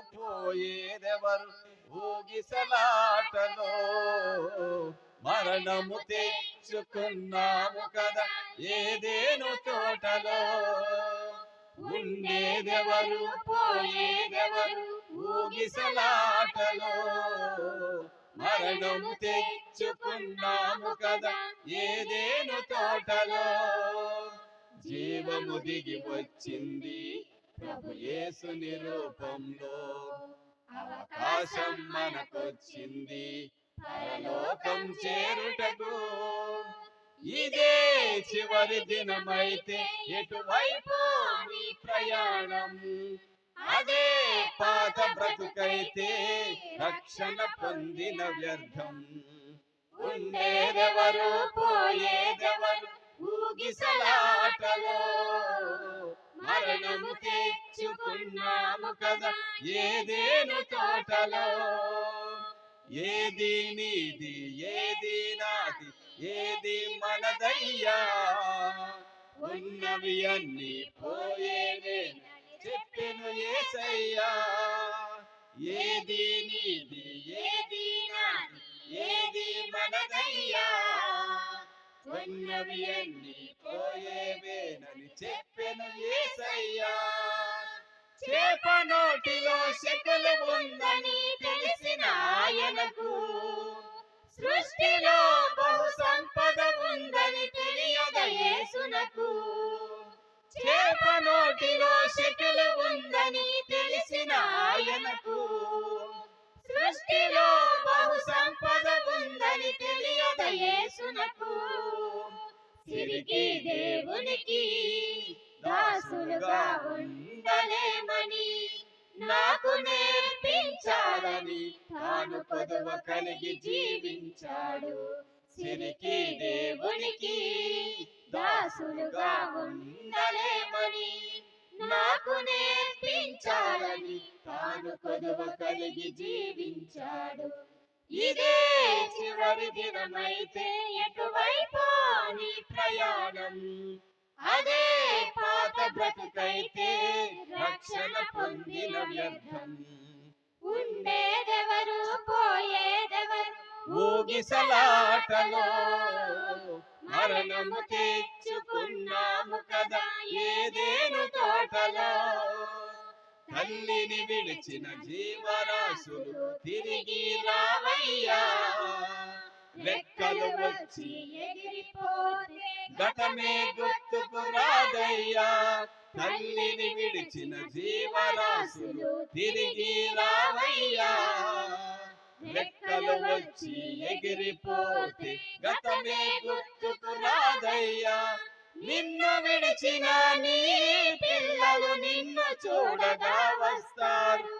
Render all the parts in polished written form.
పోయేదెవరు ఊగిసలాటలో మరణము తెచ్చుకున్నాము కదా ఏదేను తోటలో ఉండేదెవరు పోయేదెవరు ఊగిసలాటలో మరణము తెచ్చుకున్నాము కదా ఏదేను తోటలో జీవము దిగి వచ్చింది ప్రభు యేసుని రూపంలో అవకాశం మనకొచ్చింది పరలోకం చేరుటకు ఇదే చివరి దినమైతే ఎటువైపు నీ ప్రయాణం అదే పాత బ్రతుకైతే రక్షణ పొందిన వ్యర్థం ఉండేదెవరు పోయేదెవరు ఊగిసలాటలో మరణము తెచ్చుకున్నాము కదా ఏదేను తోటలో ఏది నీది ఏది నాది ఏది మనదయ్యా ఉన్నవి అన్ని పోయేవే చెప్పెను యేసయ్యా ఏది నీది ఏది నాది ఏది మనదయ్యా ఉన్నవి అన్ని పోయేవేనని చెప్పెను యేసయ్యా చేప నోటిలో శకులు ఉందని తెలిసిన ఆయనకు సృష్టిలో బహు సంపద ఉందని తెలియద యేసునకు చేప నోటిలో శకులు ఉందని తెలిసిన ఆయనకు సృష్టిలో బహు సంపద ఉందని తెలియద యేసునకు సిరికి దేవునికి దాసులుగా ఉండలేమని నాకు నేర్పించాలని తాను కొదువ కలిగి జీవించాడు సిరికి దేవునికి దాసులుగా ఉండలేమని నాకు నేర్పించాలని తాను కొదువ కలిగి జీవించాడు ఇదే చివరి దినమైతే ఎటువైపు నీ ప్రయాణం అదే పాత బ్రతుకైతే రక్షణ పొందిన వ్యర్థం ఉండేదెవరు పోయేదెవరు ఊగిసలాటలో మరణము తెచ్చుకున్నాము కదా ఏదేను తోటలో తల్లిని విడిచిన జీవరాశులు తిరిగి రావయ్యా రెక్కలు వచ్చి ఎగిరిపోతే గతమే గుర్తుకు రాదయ్యా తల్లిని విడిచిన జీవరాశులు తిరిగి రావయ్యా రెక్కలు వచ్చి ఎగిరిపోతే గతమే గుర్తుకు రాదయ్యా నిన్ను విడిచిన నీ పిల్లలు నిన్ను చూడగా వస్తారు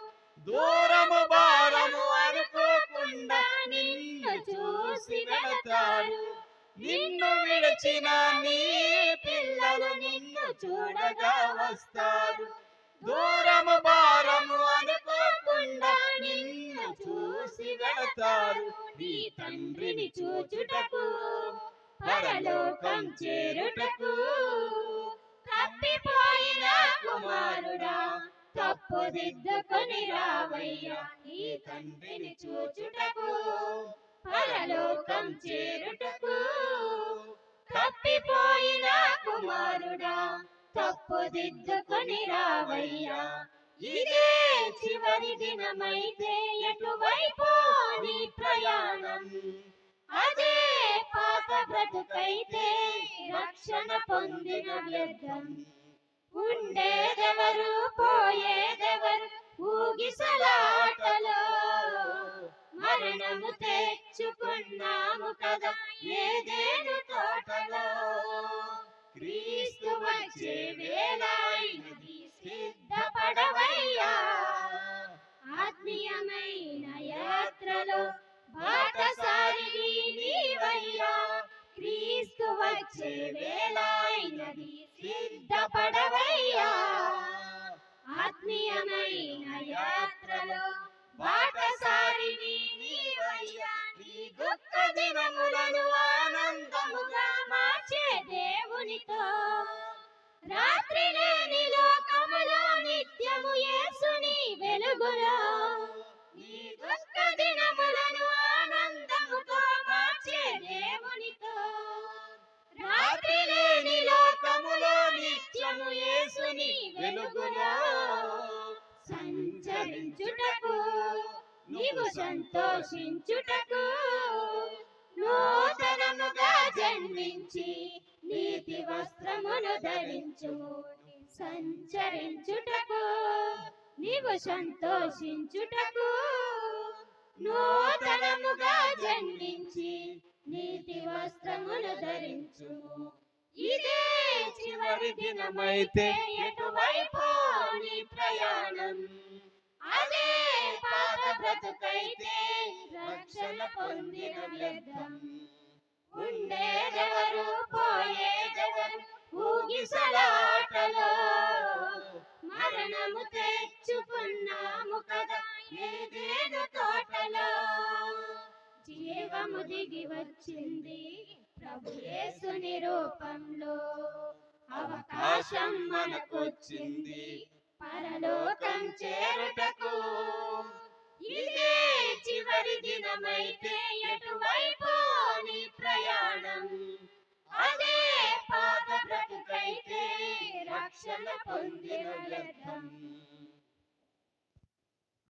దూరము భారము అనుకోకుండా నిన్ను చూసి వెళతారు నిన్ను విడిచిన నీ పిల్లలు నిన్ను చూడగా వస్తారు దూరము భారము అనుకోకుండా నిన్ను చూసి వెళతారు నీ తండ్రిని చూచుటకు పరలోకం చేరుటకు తప్పిపోయిన కుమారుడా తప్పుదిద్దుకొని రావయ్యా ఈ తండ్రిని చూచుటకు పరలోకం చేరుటకు తప్పిపోయిన కుమారుడా తప్పుదిద్దుకొని రావయ్యా ఇదే చివరి దినమైతే ఎటువైపు నీ ప్రయాణం అదే పాత బ్రతుకైతే రక్షణ పొందిన వ్యర్థం ఉండేదెవరు పోయేదెవరు ఊగిసలాటలో మరణము తెచ్చుకున్నాము కదా ఏదేను తోటలో క్రీస్తు వచ్చే వేళ అయినది సిద్ధపడవయ్యా ఆత్మీయమైన యాత్రలో బాటసారివి నీవయ్యా క్రీస్తు వచ్చే వేళ అయినది సిద్ధపడవయ్యా ఆత్మీయమైన యాత్రలో బాటసారివి నీవయ్యా నీ దుఃఖ దినములను ఆనందముగా మార్చే దేవునితో రాత్రి లేని లోకములో నిత్యము యేసుని వెలుగులో సంచరించుటకు నీవు సంతోషించుటకు నూతనముగా జన్మించి నీతి వస్త్రమును ధరించుము సంచరించుటకు నీవు సంతోషించుటకు నూతనముగా జన్మించి నీతి వస్త్రమును ధరించుము ఇదే చివరి దినమైతే ఎటువైపు నీ ప్రయాణం అదే పాత బ్రతుకైతే రక్షణ పొందిన వ్యర్థం ఉండేదెవరు పోయేదెవరు ఊగిసలాటలో మరణము తెచ్చుకున్నాము కదా ఏదేదో తోటలో జీవము దిగి వచ్చింది ప్రభు యేసుని రూపంలో అవకాశం మనకొచ్చింది పరలోకం చేరుటకు ఇదే చివరి దినమైతే ఎటువైపు నీ ప్రయాణం అదే పాత బ్రతుకైతే రక్షణ పొందిన వ్యర్థం